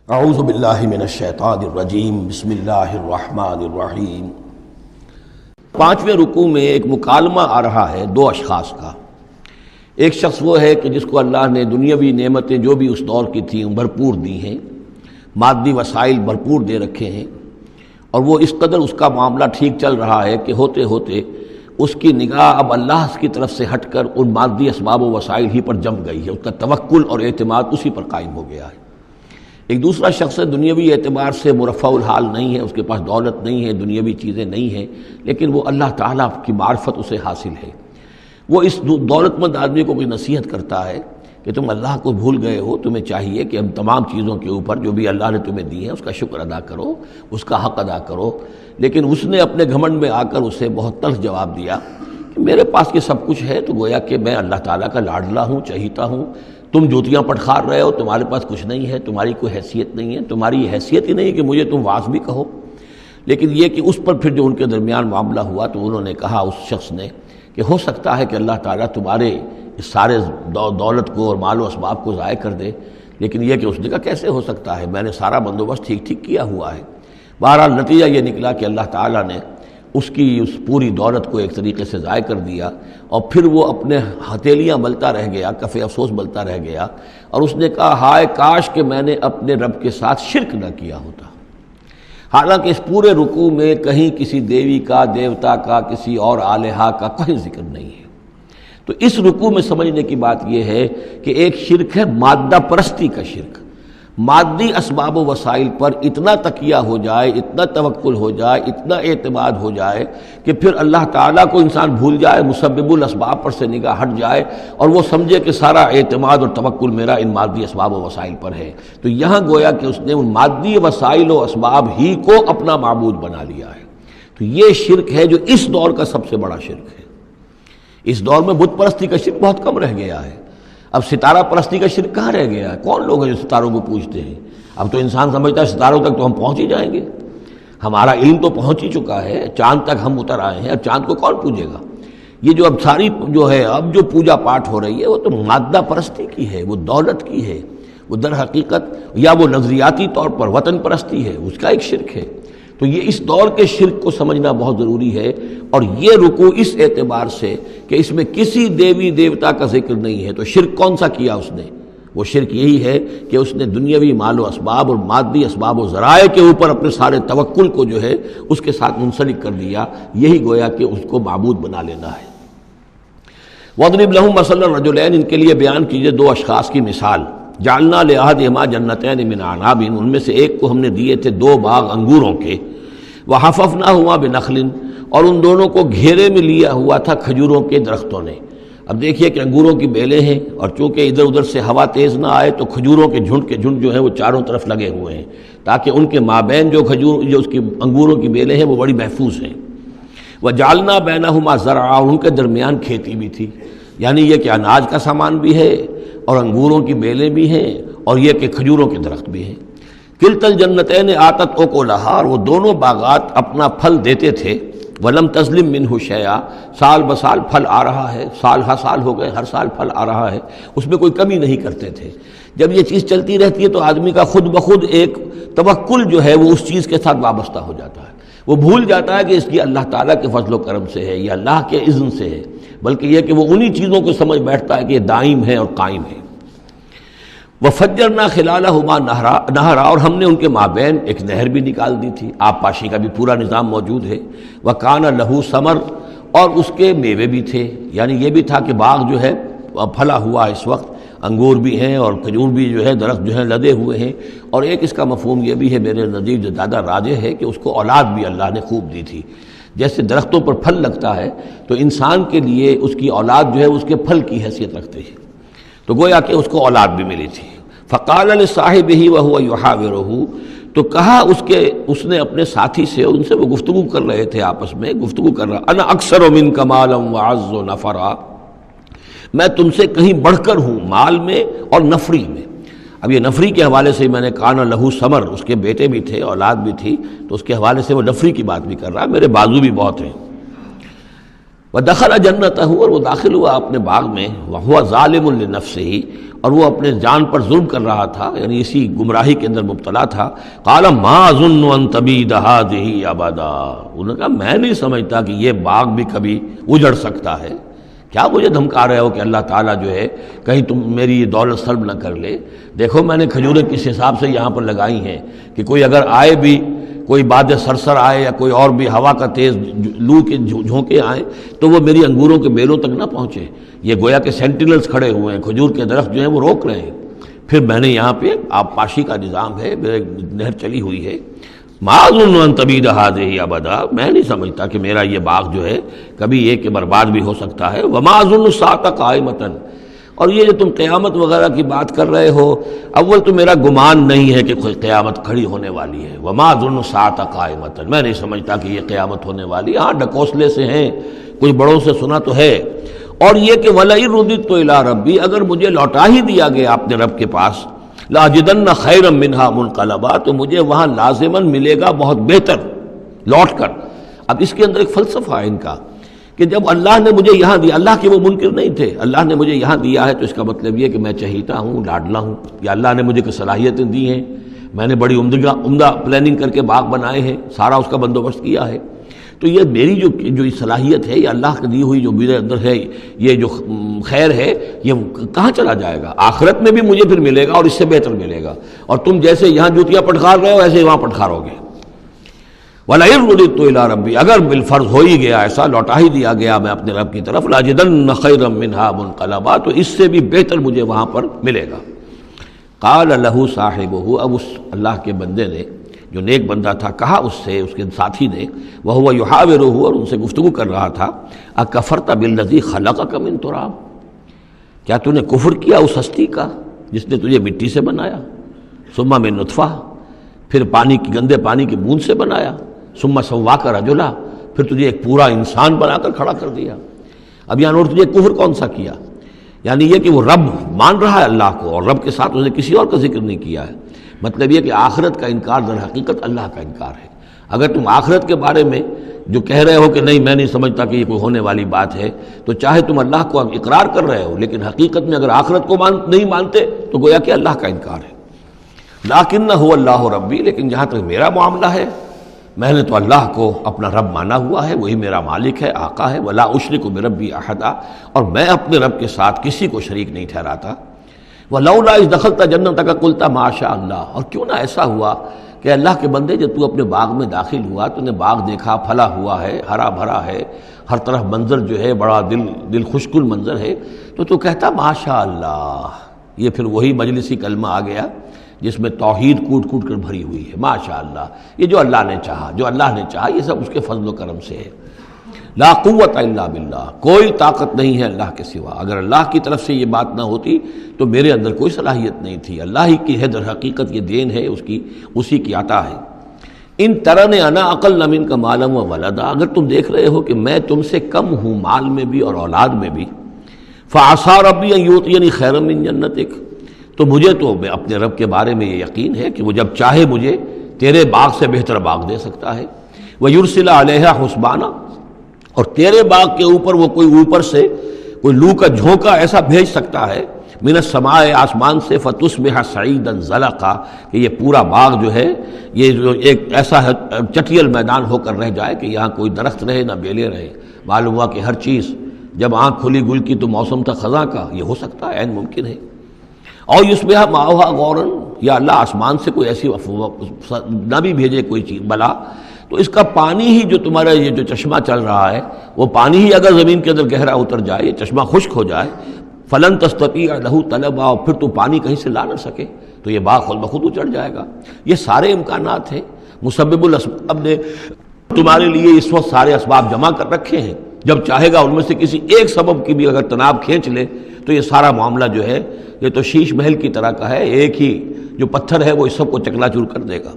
اعوذ باللہ من الشیطان الرجیم بسم اللہ الرحمن الرحیم۔ پانچویں رکوع میں ایک مکالمہ آ رہا ہے دو اشخاص کا۔ ایک شخص وہ ہے کہ جس کو اللہ نے دنیاوی نعمتیں جو بھی اس دور کی تھیں بھرپور دی ہیں، مادی وسائل بھرپور دے رکھے ہیں، اور وہ اس قدر اس کا معاملہ ٹھیک چل رہا ہے کہ ہوتے ہوتے اس کی نگاہ اب اللہ کی طرف سے ہٹ کر ان مادی اسباب و وسائل ہی پر جم گئی ہے، اس کا توکل اور اعتماد اسی پر قائم ہو گیا ہے۔ ایک دوسرا شخص ہے دنیاوی اعتبار سے مرفع الحال نہیں ہے، اس کے پاس دولت نہیں ہے، دنیاوی چیزیں نہیں ہیں، لیکن وہ اللہ تعالیٰ کی معرفت اسے حاصل ہے۔ وہ اس دولت مند آدمی کو کوئی نصیحت کرتا ہے کہ تم اللہ کو بھول گئے ہو، تمہیں چاہیے کہ ہم تمام چیزوں کے اوپر جو بھی اللہ نے تمہیں دی ہے اس کا شکر ادا کرو، اس کا حق ادا کرو۔ لیکن اس نے اپنے گھمنڈ میں آ کر اسے بہت تلخ جواب دیا کہ میرے پاس یہ سب کچھ ہے تو گویا کہ میں اللہ تعالیٰ کا لاڈلا ہوں، چہیتا ہوں، تم جوتیاں پٹخار رہے ہو، تمہارے پاس کچھ نہیں ہے، تمہاری کوئی حیثیت نہیں ہے، تمہاری یہ حیثیت ہی نہیں کہ مجھے تم واعظ بھی کہو۔ لیکن یہ کہ اس پر پھر جو ان کے درمیان معاملہ ہوا تو انہوں نے کہا اس شخص نے کہ ہو سکتا ہے کہ اللہ تعالیٰ تمہارے اس سارے دولت کو اور مال و اسباب کو ضائع کر دے، لیکن یہ کہ اس نے کہا کیسے ہو سکتا ہے، میں نے سارا بندوبست ٹھیک کیا ہوا ہے۔ بہرحال نتیجہ یہ نکلا کہ اللہ تعالیٰ نے اس کی اس پوری دولت کو ایک طریقے سے ضائع کر دیا، اور پھر وہ اپنے ہتھیلیاں ملتا رہ گیا، کف افسوس ملتا رہ گیا، اور اس نے کہا ہائے کاش کہ میں نے اپنے رب کے ساتھ شرک نہ کیا ہوتا۔ حالانکہ اس پورے رکوع میں کہیں کسی دیوی کا، دیوتا کا، کسی اور الہہ کا کوئی ذکر نہیں ہے۔ تو اس رکوع میں سمجھنے کی بات یہ ہے کہ ایک شرک ہے مادہ پرستی کا شرک، مادی اسباب و وسائل پر اتنا تکیہ ہو جائے، اتنا توکل ہو جائے، اتنا اعتماد ہو جائے کہ پھر اللہ تعالیٰ کو انسان بھول جائے، مسبب الاسباب پر سے نگاہ ہٹ جائے، اور وہ سمجھے کہ سارا اعتماد اور توکل میرا ان مادی اسباب و وسائل پر ہے۔ تو یہاں گویا کہ اس نے ان مادی وسائل و اسباب ہی کو اپنا معبود بنا لیا ہے۔ تو یہ شرک ہے جو اس دور کا سب سے بڑا شرک ہے۔ اس دور میں بت پرستی کا شرک بہت کم رہ گیا ہے، اب ستارہ پرستی کا شرک کہاں رہ گیا ہے؟ کون لوگ ہیں جو ستاروں کو پوجتے ہیں؟ اب تو انسان سمجھتا ہے ستاروں تک تو ہم پہنچ ہی جائیں گے، ہمارا علم تو پہنچ ہی چکا ہے، چاند تک ہم اتر آئے ہیں، اب چاند کو کون پوجے گا؟ یہ جو اب ساری جو ہے اب جو پوجا پاٹ ہو رہی ہے وہ تو مادہ پرستی کی ہے، وہ دولت کی ہے، وہ در حقیقت یا وہ نظریاتی طور پر وطن پرستی ہے، اس کا ایک شرک ہے۔ تو یہ اس دور کے شرک کو سمجھنا بہت ضروری ہے، اور یہ رکوع اس اعتبار سے کہ اس میں کسی دیوی دیوتا کا ذکر نہیں ہے۔ تو شرک کون سا کیا اس نے؟ وہ شرک یہی ہے کہ اس نے دنیاوی مال و اسباب اور مادی اسباب و ذرائع کے اوپر اپنے سارے توکل کو جو ہے اس کے ساتھ منسلک کر دیا، یہی گویا کہ اس کو معبود بنا لینا ہے۔ وَاضْرِبْ لَهُم مَثَلَ الرَّجُلَيْنِ، ان کے لیے بیان کیجئے دو اشخاص کی مثال۔ جعلنا لأحدهما جنتین من اعناب، ان میں سے ایک کو ہم نے دیے تھے دو باغ انگوروں کے، وحففناہما بنخل، اور ان دونوں کو گھیرے میں لیا ہوا تھا کھجوروں کے درختوں نے۔ اب دیکھیے کہ انگوروں کی بیلیں ہیں، اور چونکہ ادھر ادھر سے ہوا تیز نہ آئے تو کھجوروں کے جھنڈ جو ہیں وہ چاروں طرف لگے ہوئے ہیں، تاکہ ان کے مابین جو اس کی انگوروں کی بیلیں ہیں وہ بڑی محفوظ ہیں۔ وجعلنا بینہما زرعا، ان کے درمیان کھیتی بھی تھی، یعنی یہ کہ اناج کا سامان بھی ہے اور انگوروں کی بیلیں بھی ہیں، اور یہ کہ کھجوروں کے درخت بھی ہیں۔ کلتا الجنتین آتت اکلہا، اور وہ دونوں باغات اپنا پھل دیتے تھے، ولم تظلم منہ شیئا، سال بسال پھل آ رہا ہے، سال ہر سال ہو گئے، ہر سال پھل آ رہا ہے، اس میں کوئی کمی نہیں کرتے تھے۔ جب یہ چیز چلتی رہتی ہے تو آدمی کا خود بخود ایک توکل جو ہے وہ اس چیز کے ساتھ وابستہ ہو جاتا ہے، وہ بھول جاتا ہے کہ اس کی اللہ تعالیٰ کے فضل و کرم سے ہے یا اللہ کے اذن سے ہے، بلکہ یہ کہ وہ انہی چیزوں کو سمجھ بیٹھتا ہے کہ یہ دائم ہے اور قائم ہے۔ وَفَجَّرْنَا خِلَالَهُمَا نَهْرًا، اور ہم نے ان کے مابین ایک نہر بھی نکال دی تھی، آب پاشی کا بھی پورا نظام موجود ہے۔ وَكَانَ لَهُ ثَمَرٌ، اور اس کے میوے بھی تھے، یعنی یہ بھی تھا کہ باغ جو ہے پھلا ہوا اس وقت، انگور بھی ہیں اور کھجور بھی جو ہے درخت جو ہیں لدے ہوئے ہیں، اور ایک اس کا مفہوم یہ بھی ہے میرے نزدیک جو زیادہ راجح ہے کہ اس کو اولاد بھی اللہ نے خوب دی تھی۔ جیسے درختوں پر پھل لگتا ہے تو انسان کے لیے اس کی اولاد جو ہے اس کے پھل کی حیثیت رکھتی ہے، تو گویا کہ اس کو اولاد بھی ملی تھی۔ فقال لصاحبہ وہو یحاورہ، تو کہا اس نے اپنے ساتھی سے، ان سے وہ گفتگو کر رہے تھے، آپس میں گفتگو کر رہا، انا اکثر منک مالا واعز نفرا، میں تم سے کہیں بڑھ کر ہوں مال میں اور نفری میں۔ اب یہ نفری کے حوالے سے میں نے کانا لہو ثمر، اس کے بیٹے بھی تھے، اولاد بھی تھی، تو اس کے حوالے سے وہ نفری کی بات بھی کر رہا ہے، میرے بازو بھی بہت ہیں۔ وَدَخَلَ جَنَّتَهُ، اور وہ داخل ہوا اپنے باغ میں، وَهُوَ ظَالِمٌ لِنَفْسِهِ، اور وہ اپنے جان پر ظلم کر رہا تھا، یعنی اسی گمراہی کے اندر مبتلا تھا۔ قَالَ مَا أَظُنُّ أَن تَبِيدَ هَٰذِهِ أَبَدًا، انہوں نے کہا میں نہیں سمجھتا کہ یہ باغ بھی کبھی اجڑ سکتا ہے۔ کیا مجھے دھمکا رہے ہو کہ اللہ تعالیٰ جو ہے کہیں تم میری یہ دولت سلب نہ کر لے؟ دیکھو میں نے کھجوریں کس حساب سے یہاں پر لگائی ہیں کہ کوئی اگر آئے بھی، کوئی باد سرسر آئے یا کوئی اور بھی ہوا کا تیز لو کے جھونکے آئیں تو وہ میری انگوروں کے بیلوں تک نہ پہنچے۔ یہ گویا کہ سینٹینلز کھڑے ہوئے ہیں، کھجور کے درخت جو ہیں وہ روک رہے ہیں۔ پھر میں نے یہاں پہ آب پاشی کا نظام ہے، نہر چلی ہوئی ہے۔ ما اظن ان تبید هذه ابدا، میں نہیں سمجھتا کہ میرا یہ باغ جو ہے کبھی یہ کہ برباد بھی ہو سکتا ہے۔ وما اظن الساعة قائمة، اور یہ جو تم قیامت وغیرہ کی بات کر رہے ہو، اول تو میرا گمان نہیں ہے کہ کوئی قیامت کھڑی ہونے والی ہے۔ وما اظن الساعة قائمة، میں نہیں سمجھتا کہ یہ قیامت ہونے والی ہے۔ ہاں ڈکوسلے سے ہیں، کچھ بڑوں سے سنا تو ہے۔ اور یہ کہ وَلَئِن رُدِدتُّ إِلَىٰ رَبِّي، اگر مجھے لوٹا ہی دیا گیا اپنے رب کے پاس، لَأَجِدَنَّ خَيْرًا مِّنْهَا مُنقَلَبًا، تو مجھے وہاں لازماً ملے گا بہت بہتر لوٹ کر۔ اب اس کے اندر ایک فلسفہ ہے ان کا کہ جب اللہ نے مجھے یہاں دیا، اللہ کے وہ منکر نہیں تھے، اللہ نے مجھے یہاں دیا ہے تو اس کا مطلب یہ کہ میں چہیتا ہوں، لاڈلا ہوں، یا اللہ نے مجھے کچھ صلاحیتیں دی ہیں، میں نے بڑی عمدہ پلاننگ کر کے باغ بنائے ہیں، سارا اس کا بندوبست کیا ہے، تو یہ میری جو صلاحیت ہے، یہ اللہ کی دی ہوئی جو میرے اندر ہے، یہ جو خیر ہے، یہ کہاں چلا جائے گا؟ آخرت میں بھی مجھے پھر ملے گا اور اس سے بہتر ملے گا، اور تم جیسے یہاں جوتیاں پٹخار رہے ہو ایسے وہاں پٹخارو گے۔ وَلَئِن رُدِدتُّ إِلَىٰ رَبِّي، اگر بالفرض ہو ہی گیا ایسا، لوٹا ہی دیا گیا میں اپنے رب کی طرف، لَأَجِدَنَّ خَيْرًا مِّنْهَا مُنقَلَبًا، تو اس سے بھی بہتر مجھے وہاں پر ملے گا۔ قَالَ لَهُ صَاحِبُهُ، اب اس اللہ کے بندے نے جو نیک بندہ تھا کہا اس سے، اس کے ساتھی نے، وَهُوَ يُحَاوِرُهُ، اور ان سے گفتگو کر رہا تھا، أَكَفَرْتَ بِالَّذِي خَلَقَكَ مِن تُرَابٍ، کیا تو نے کفر کیا اس ہستی کا جس نے تجھے مٹی سے بنایا، ثُمَّ مِن نُطْفَةٍ، پھر گندے پانی کی بوند سے بنایا، ثُمَّ سَوَّاكَ رَجُلًا، پھر تجھے ایک پورا انسان بنا کر کھڑا کر دیا۔ اب یہاں تجھے کفر کون سا کیا؟ یعنی یہ کہ وہ رب مان رہا ہے اللہ کو، اور رب کے ساتھ اس نے کسی اور کا ذکر نہیں کیا ہے۔ مطلب یہ کہ آخرت کا انکار در حقیقت اللہ کا انکار ہے۔ اگر تم آخرت کے بارے میں جو کہہ رہے ہو کہ نہیں میں نہیں سمجھتا کہ یہ کوئی ہونے والی بات ہے، تو چاہے تم اللہ کو اقرار کر رہے ہو، لیکن حقیقت میں اگر آخرت کو نہیں مانتے تو گویا کہ اللہ کا انکار ہے۔ لَٰكِنَّهُ اللَّهُ رَبِّي، لیکن جہاں تک میرا معاملہ ہے، میں نے تو اللہ کو اپنا رب مانا ہوا ہے، وہی میرا مالک ہے، آقا ہے۔ وَلَا أُشْرِكُ بِرَبِّي أَحَدًا، اور میں اپنے رب کے ساتھ کسی کو شریک نہیں ٹھہراتا۔ وَلَوْلَا إِذْ دَخَلْتَ جَنَّتَكَ قُلْتَ مَا شَاءَ اللَّهُ، اور کیوں نہ ایسا ہوا کہ اللہ کے بندے جب تو اپنے باغ میں داخل ہوا، تو نے باغ دیکھا، پھلا ہوا ہے، ہرا بھرا ہے، ہر طرف منظر جو ہے بڑا دل خوشکن منظر ہے، تو کہتا ما شاء اللہ۔ یہ پھر وہی مجلسی کلمہ آ گیا جس میں توحید کوٹ کوٹ کر بھری ہوئی ہے، ما شاء اللہ، یہ جو اللہ نے چاہا، جو اللہ نے چاہا، یہ سب اس کے فضل و کرم سے ہے۔ لا قوت الا باللہ، کوئی طاقت نہیں ہے اللہ کے سوا۔ اگر اللہ کی طرف سے یہ بات نہ ہوتی تو میرے اندر کوئی صلاحیت نہیں تھی، اللہ ہی کی ہے در حقیقت، یہ دین ہے اسی کی عطا ہے۔ ان ترن انا اقل منک مالا و ولدا، اگر تم دیکھ رہے ہو کہ میں تم سے کم ہوں مال میں بھی اور اولاد میں بھی، فعسى ربی ان یؤتینی خیرا من جنتک، تو مجھے تو اپنے رب کے بارے میں یہ یقین ہے کہ وہ جب چاہے مجھے تیرے باغ سے بہتر باغ دے سکتا ہے۔ وَيُرْسِلَ عَلَيْهَا حُسْبَانًا، اور تیرے باغ کے اوپر وہ کوئی اوپر سے کوئی لو کا جھونکا ایسا بھیج سکتا ہے، من السماء، آسمان سے، فَتُصْبِحَ صَعِيدًا زَلَقًا، کہ یہ پورا باغ جو ہے یہ جو ایک ایسا چٹیل میدان ہو کر رہ جائے کہ یہاں کوئی درخت رہے نہ بیلے رہے۔ معلوم ہوا کہ ہر چیز جب آنکھ کھلی گل کی تو موسم تھا خزاں کا، یہ ہو سکتا ہے، عین ممکن ہے۔ اور یصبح ماؤہا غوراً، یا اللہ آسمان سے کوئی ایسی نہ بھی بھیجے کوئی چیز بلا، تو اس کا پانی ہی جو تمہارا یہ جو چشمہ چل رہا ہے، وہ پانی ہی اگر زمین کے اندر گہرا اتر جائے، یہ چشمہ خشک ہو جائے، فلن تستطیع لہ طلبا، اور پھر تو پانی کہیں سے لا نہ سکے، تو یہ باغ خود بخود اچڑ جائے گا۔ یہ سارے امکانات ہیں، مسبب الاسباب نے تمہارے لیے اس وقت سارے اسباب جمع کر رکھے ہیں، جب چاہے گا ان میں سے کسی ایک سبب کی بھی اگر تناب کھینچ لے تو یہ سارا معاملہ جو ہے یہ تو شیش محل کی طرح کا ہے، ایک ہی جو پتھر ہے وہ اس سب کو چکنا چور کر دے گا۔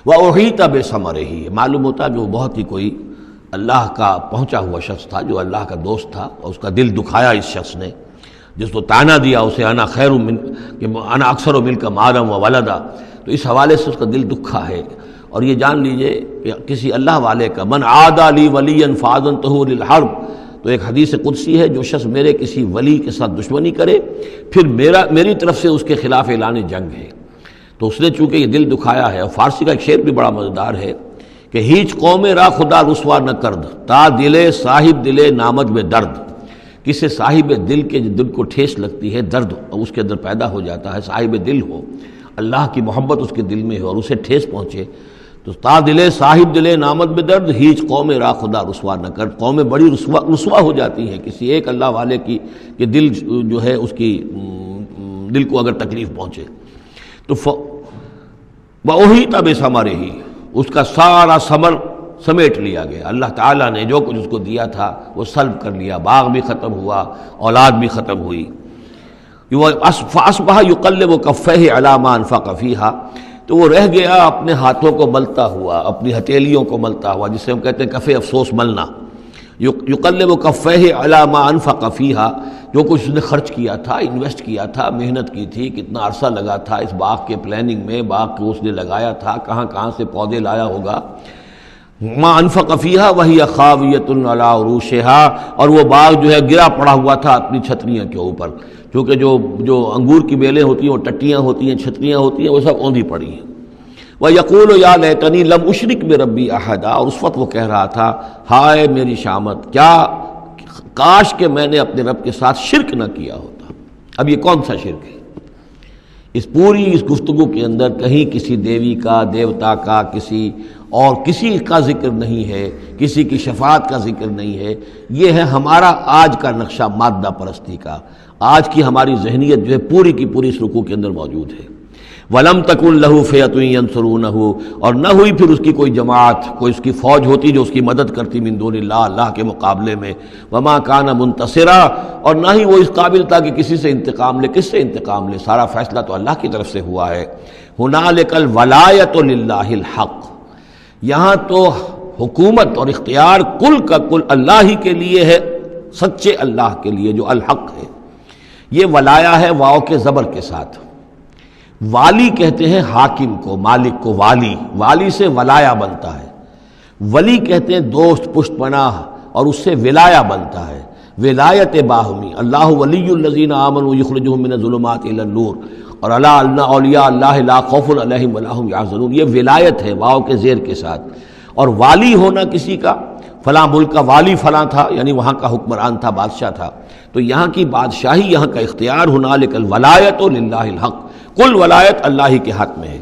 وَأُحِيطَ بِثَمَرِهِ، معلوم ہوتا کہ وہ بہت ہی کوئی اللہ کا پہنچا ہوا شخص تھا، جو اللہ کا دوست تھا، اور اس کا دل دکھایا اس شخص نے، جس کو تانا دیا اسے انا اکثر منک مالا و ولدا، تو اس حوالے سے اس کا دل دکھا ہے۔ اور یہ جان لیجئے کہ کسی اللہ والے کا من عادی لی ولیا فاذنتہ للحرب، تو ایک حدیث قدسی ہے، جو شخص میرے کسی ولی کے ساتھ دشمنی کرے پھر میری طرف سے اس کے خلاف اعلان جنگ ہے۔ تو اس نے چونکہ یہ دل دکھایا ہے، اور فارسی کا ایک شعر بھی بڑا مزیدار ہے کہ ہیچ قوم را خدا رسوا نہ کرد تا دلے صاحب دلے نامد میں درد، کسی صاحب دل کے دل کو ٹھیس لگتی ہے، درد اس کے اندر پیدا ہو جاتا ہے، صاحب دل ہو، اللہ کی محبت اس کے دل میں ہو اور اسے ٹھیس پہنچے، تو تا دلے صاحب دلے نامد میں درد ہیچ قوم را خدا رسوا نہ کر، قومیں بڑی رسوا ہو جاتی ہیں کسی ایک اللہ والے کی کہ دل جو ہے اس کی دل کو اگر تکلیف پہنچے۔ تو وَأُحِيطَ بِثَمَرِهِ، اس کا سارا ثمر سمیٹ لیا گیا، اللہ تعالیٰ نے جو کچھ اس کو دیا تھا وہ سلب کر لیا، باغ بھی ختم ہوا، اولاد بھی ختم ہوئی۔ فَأَصْبَحَ يُقَلِّبُ كَفَّيْهِ عَلَىٰ مَا أَنفَقَ فِيهَا، تو وہ رہ گیا اپنے ہاتھوں کو ملتا ہوا، اپنی ہتھیلیوں کو ملتا ہوا، جسے ہم کہتے ہیں کف افسوس ملنا۔ یقلب کفیہ علی ما انفق فیہا، جو کچھ اس نے خرچ کیا تھا، انویسٹ کیا تھا، محنت کی تھی، کتنا عرصہ لگا تھا اس باغ کے پلاننگ میں، باغ کو اس نے لگایا تھا، کہاں کہاں سے پودے لایا ہوگا، ما انفق فیہا وہی خاویۃ علی عروشہا، اور وہ باغ جو ہے گرا پڑا ہوا تھا اپنی چھتریاں کے اوپر، کیونکہ جو انگور کی بیلیں ہوتی ہیں وہ ٹٹیاں ہوتی ہیں، چھتریاں ہوتی ہیں، وہ سب اوندھی پڑی ہیں۔ وَيَقُولُ يَا لَيْتَنِي لَمْ أُشْرِكْ بِرَبِّي أَحَدًا، اور اس وقت وہ کہہ رہا تھا ہائے میری شامت، کیا کاش کہ میں نے اپنے رب کے ساتھ شرک نہ کیا ہوتا۔ اب یہ کون سا شرک ہے؟ اس پوری اس گفتگو کے اندر کہیں کسی دیوی کا، دیوتا کا، کسی کا ذکر نہیں ہے، کسی کی شفاعت کا ذکر نہیں ہے۔ یہ ہے ہمارا آج کا نقشہ مادہ پرستی کا، آج کی ہماری ذہنیت جو ہے پوری کی پوری اس رکوع کے اندر موجود ہے۔ وَلَمْ تَكُنْ لَهُ فِئَةٌ يَنْصُرُونَهُ، اور نہ ہوئی پھر اس کی کوئی جماعت، کوئی اس کی فوج ہوتی جو اس کی مدد کرتی من دون اللہ، اللہ کے مقابلے میں۔ وَمَا كَانَ مُنْتَصِرًا، اور نہ ہی وہ اس قابل تھا کہ کسی سے انتقام لے، کس سے انتقام لے، سارا فیصلہ تو اللہ کی طرف سے ہوا ہے۔ هُنَالِكَ الْوَلَایَةُ لِلَّهِ الْحَقِّ، یہاں تو حکومت اور اختیار کل کا کل اللہ ہی کے لیے ہے، سچے اللہ کے لیے جو الحق ہے۔ یہ ولایا ہے واو کے زبر کے ساتھ۔ والی کہتے ہیں حاکم کو، مالک کو، والی سے ولایا بنتا ہے۔ ولی کہتے ہیں دوست، پشت پناہ، اور اس سے ولایا بنتا ہے، ولایت باہمی۔ اللہ ولی الذین آمنوا یخرجہم من الظلمات الی النور، اور الا ان اولیاء اللہ لا خوف علیہم ولا هم یحزنون، یہ ولایت ہے واو کے زیر کے ساتھ۔ اور والی ہونا کسی کا، فلاں ملک کا والی فلاں تھا، یعنی وہاں کا حکمران تھا، بادشاہ تھا، تو یہاں کی بادشاہی، یہاں کا اختیار، ہنالک الولایۃ للہ الحق، کل ولایت اللہ ہی کے ہاتھ میں ہے۔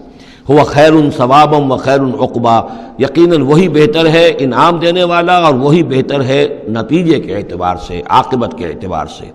ہوا خیر ثوابا و خیر عقبا، یقیناً وہی بہتر ہے انعام دینے والا، اور وہی بہتر ہے نتیجے کے اعتبار سے، عاقبت کے اعتبار سے۔